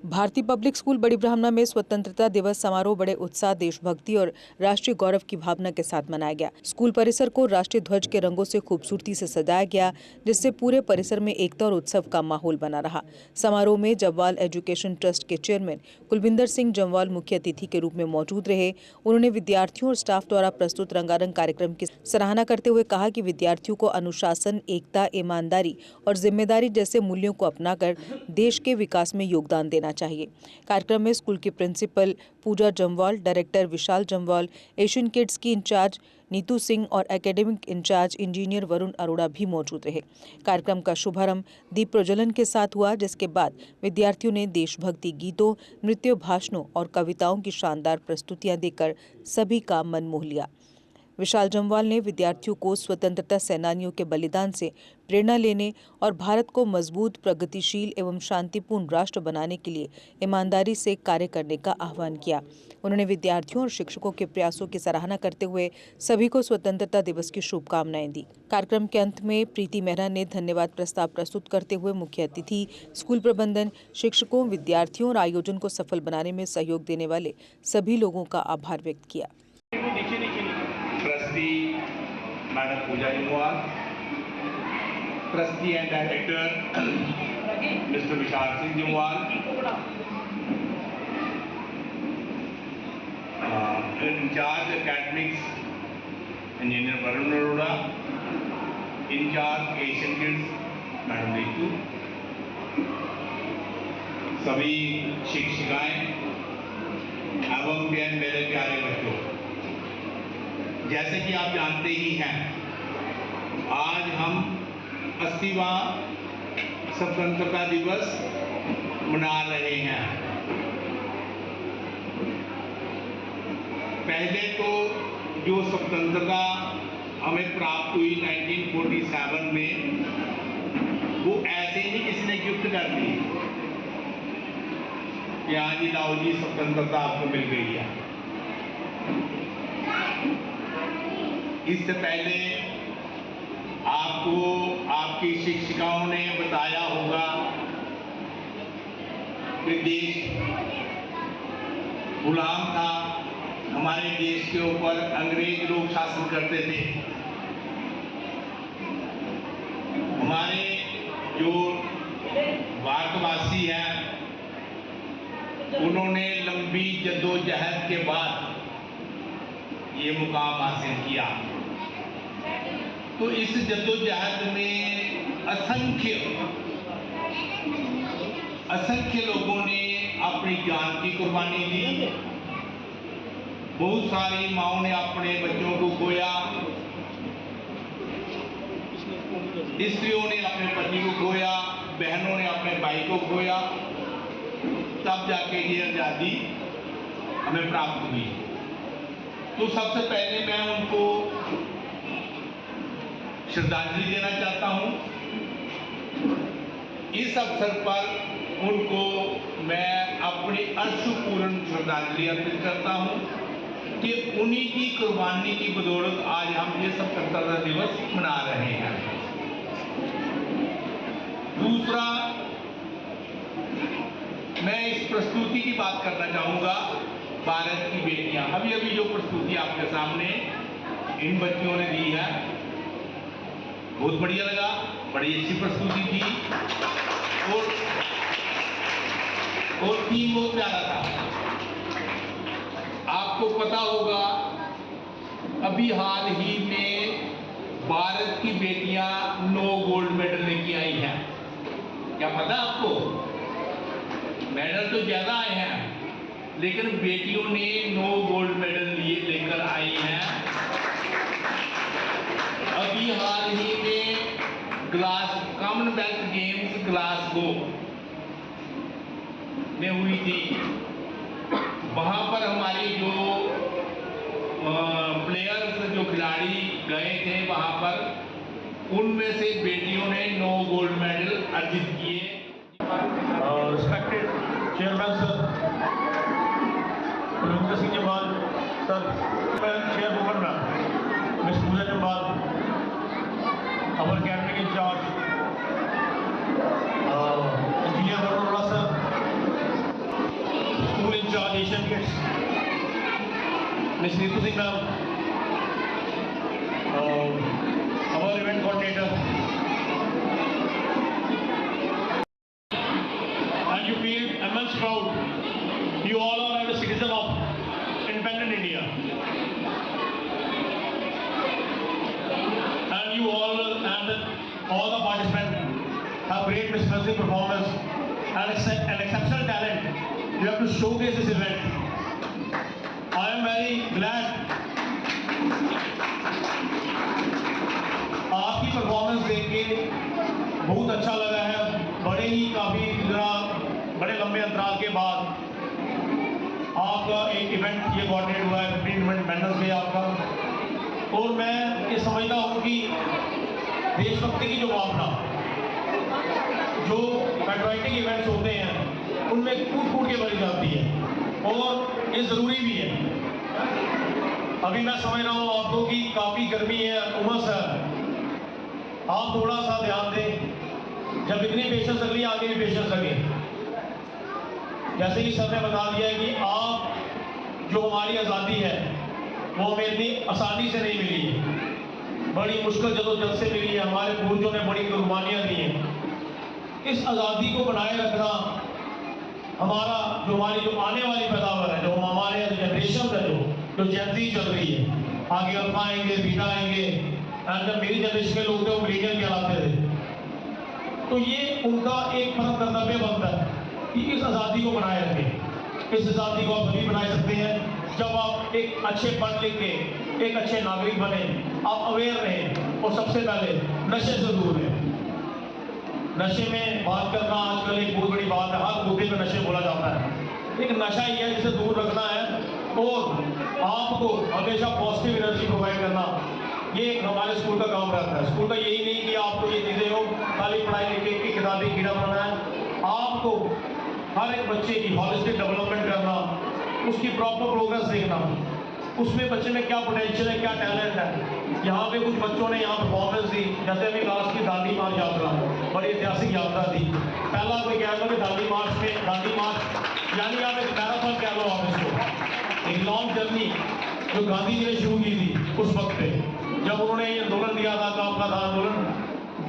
भारतीय public school बड़ी ब्राह्मणा में स्वतंत्रता दिवस समारोह बड़े उत्साह, देशभक्ति और राष्ट्रीय गौरव की भावना के साथ मनाया गया। स्कूल परिसर को राष्ट्रीय ध्वज के रंगों से खूबसूरती से सजाया गया, जिससे पूरे परिसर में एकता और उत्सव का माहौल बना रहा। समारोह में जम्वाल एजुकेशन ट्रस्ट के चेयरमैन कुलविंदर सिंह जम्वाल मुख्य अतिथि के रूप में मौजूद रहे। उन्होंने विद्यार्थियों और स्टाफ द्वारा प्रस्तुत रंगारंग कार्यक्रम की सराहना करते हुए कहा कि विद्यार्थियों को अनुशासन, एकता, ईमानदारी और जिम्मेदारी जैसे मूल्यों को अपनाकर देश के विकास में योगदान देना चाहिए। कार्यक्रम में स्कूल की principal Pooja Jamwal, director Vishal Jamwal, Asian kids की इंचार्ज नीतू सिंह और academic in charge engineer Varun Arora भी मौजूद रहे। कार्यक्रम का शुभारंभ दीप प्रज्वलन के साथ हुआ, जिसके बाद विद्यार्थियों ने देशभक्ति गीतों, नृत्यों, भाषणों और कविताओं की शानदार प्रस्तुतियां देकर सभी का मन मोह लिया। विशाल जम्वाल ने विद्यार्थियों को स्वतंत्रता सेनानियों के बलिदान से प्रेरणा लेने और भारत को मजबूत, प्रगतिशील एवं शांतिपूर्ण राष्ट्र बनाने के लिए ईमानदारी से कार्य करने का आह्वान किया। उन्होंने विद्यार्थियों और शिक्षकों के प्रयासों की सराहना करते हुए सभी को स्वतंत्रता दिवस की शुभकामनाएं दी। कार्यक्रम के अंत में प्रीति मेहरा ने धन्यवाद प्रस्ताव प्रस्तुत करते हुए मुख्य अतिथि, स्कूल प्रबंधन, शिक्षकों, विद्यार्थियों और आयोजन को सफल बनाने में सहयोग देने वाले सभी लोगों का आभार व्यक्त किया। Trustee madam Pooja Jamwal, trustee and director mister Vishal Singh Jamwal, in charge academics engineer Varun Arora, in charge Asian kids madam Neetu, सभी शिक्षिकाएं एवं मेरे प्यारे बच्चों, जैसे कि आप जानते ही हैं, आज हम 80वां स्वतंत्रता दिवस मना रहे हैं। पहले तो जो स्वतंत्रता हमें प्राप्त हुई 1947 में, वो ऐसे ही किसी ने गिफ्ट कर दी कि हाँ जी लाओ जी स्वतंत्रता आपको मिल गई है। इससे पहले आपको आपकी शिक्षिकाओं ने बताया होगा कि देश गुलाम था, हमारे देश के ऊपर अंग्रेज लोग शासन करते थे। हमारे जो भारतवासी हैं, उन्होंने लंबी जद्दोजहद के बाद ये मुकाम हासिल किया। तो इस जद्दोजहद में असंख्य लोगों ने अपनी जान की कुर्बानी दी। बहुत सारी माओं ने अपने बच्चों को खोया, स्त्रियों ने अपने पति को खोया, बहनों ने अपने भाई को खोया, तब जाके ये आज़ादी हमें प्राप्त हुई। तो सबसे पहले मैं उनको श्रद्धांजलि देना चाहता हूं। इस अवसर पर उनको मैं अपनी अश्रुपूर्ण श्रद्धांजलि अर्पित करता हूं कि उन्हीं की कुर्बानी की बदौलत आज हम ये स्वतंत्रता दिवस मना रहे हैं। दूसरा, मैं इस प्रस्तुति की बात करना चाहूंगा, भारत की बेटियां। अभी अभी जो प्रस्तुति आपके सामने इन बच्चियों ने दी है, बहुत बढ़िया लगा, बड़ी अच्छी प्रस्तुति थी और थीम बहुत प्यारा था। आपको पता होगा, अभी हाल ही में भारत की बेटियां 9 गोल्ड मेडल लेके आई हैं। क्या पता आपको? मेडल तो ज्यादा आए हैं, लेकिन बेटियों ने 9 गोल्ड मेडल लेकर आई हैं। अभी हाल ही में कॉमनवेल्थ गेम्स ग्लासगो में हुई थी। वहां पर हमारी जो प्लेयर्स, जो खिलाड़ी गए थे वहां पर, उनमें से बेटियों ने 9 गोल्ड मेडल अर्जित किए। Respected chairman sir Kulwinder Singh Jamwal sir, chairwoman miss Pooja Jamwal, our academic in charge, engineer Varun Arora sir, in charge Asian kids miss Neetu Singh ma'am, our event coordinator, and you feel immense proud. You all are a citizen of independent India, and you all and all the participants have great responsive performance and an exceptional talent. You have to showcase this event. I am very glad आपकी performance देख के बहुत अच्छा लगा है। बड़े ही काफ़ी बड़े लंबे अंतराल के बाद आपका एक इवेंट ये कोऑर्डिनेट हुआ है, 15 इंडिपेंडेंस डे आपका। और मैं ये समझता हूँ कि देशभक्ति की जो भावना, जो पैट्रियोटिक इवेंट्स होते हैं उनमें कूट कूट के भरी जाती है और ये ज़रूरी भी है। अभी मैं समझ रहा हूँ आपको कि काफ़ी गर्मी है, उमस है, आप थोड़ा सा ध्यान दें। जब इतनी पेशेंस लगी आगे भी पेशेंस लगे। जैसे कि सर ने बता दिया है कि आप जो हमारी आज़ादी है वो हमें इतनी आसानी से नहीं मिली है, बड़ी मुश्किल जदोजहद से मिली है। हमारे पूर्वजों ने बड़ी कुर्बानियाँ दी हैं। इस आज़ादी को बनाए रखना हमारा हमारी जो आने वाली पैदावार है, जो हमारे जनरेशन है, जो जेनजी चल रही है, आगे अल्फा आएंगे, बीटा आएंगे, जब मेरी जनरेशन के लोग थे वो मिलेनियल कहलाते थे। तो ये उनका एक परम कर्तव्य बनता है कि इस आज़ादी को बनाए रखें। इस आज़ादी को आप तभी बनाए सकते हैं जब आप एक अच्छे पढ़ लिख के एक अच्छे नागरिक बने, आप अवेयर रहें और सबसे पहले नशे से दूर रहें। नशे में बात करना आजकल एक बहुत बड़ी बात है, हर मुद्दे पे नशे बोला जाता है, लेकिन नशा ही है जिसे दूर रखना है और आपको हमेशा पॉजिटिव एनर्जी प्रोवाइड करना। ये एक हमारे स्कूल का काम रहता है। स्कूल का यही नहीं कि आपको ये चीज़ें हो खाली पढ़ाई लिखे की किताबी कीड़ा बनाना है, आपको हर एक बच्चे की हॉलिस्टिक डेवलपमेंट करना, उसकी प्रॉपर प्रोग्रेस देखना, उसमें बच्चे में क्या पोटेंशियल है, क्या टैलेंट है। यहाँ पे कुछ बच्चों ने यहाँ परफॉर्मेंस दी, जैसे अभी लास्ट की दांडी मार्च यात्रा, बड़ी ऐतिहासिक यात्रा थी। पहला कोई कह लो कि दांडी मार्च यानी आप एक मैराथन कह लो, आप इसको एक लॉन्ग जर्नी जो गांधी जी ने शुरू की थी उस वक्त पे, जब उन्होंने ये आंदोलन दिया था, काम का था आंदोलन,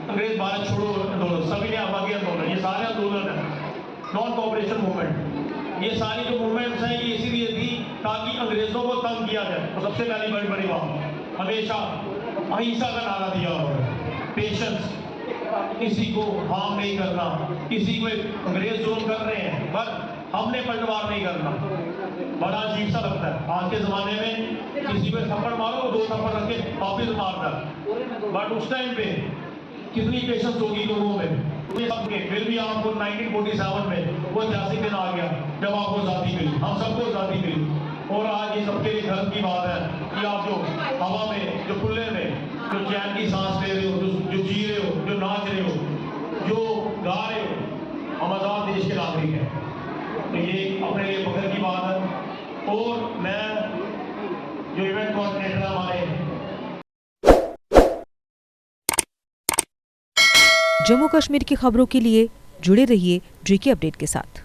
अंग्रेज भारत छोड़ो आंदोलन, सभी ने आबादी आंदोलन, ये सारे आंदोलन है, नॉन कोऑपरेशन मूवमेंट, ये सारी जो मूवमेंट्स हैं ये इसीलिए थी ताकि अंग्रेजों को तंग किया जाए। तो सबसे पहली बड़ी बात हमेशा अहिंसा का नारा दिया उन्होंने, पेशेंस, किसी को हार्म नहीं करना, किसी को अंग्रेज जुल्म कर रहे हैं पर हमने पलटवार नहीं करना। बड़ा अजीब सा लगता है आज के ज़माने में, किसी को थप्पड़ मारो 2 थप्पड़ रख के वापिस मारता, बट उस टाइम पे कितनी पेशेंस होगी लोगों में। फिर भी आपको 1947 में वो ऐतिहासिक दिन आ गया जब आपको आज़ादी मिली, हम सबको आज़ादी मिली। और आज ये सबके लिए गर्व की बात है कि आप जो हवा में, जो खुले में, जो चैन की सांस ले रहे हो, जो जी रहे हो, जो नाच रहे हो, जो गा रहे हो, हम आज़ाद देश के नागरिक हैं। तो ये अपने लिए फख्र की बात है। और मैं जो इवेंट कोऑर्डिनेटर हमारे जम्मू कश्मीर की खबरों के लिए जुड़े रहिए JK अपडेट के साथ।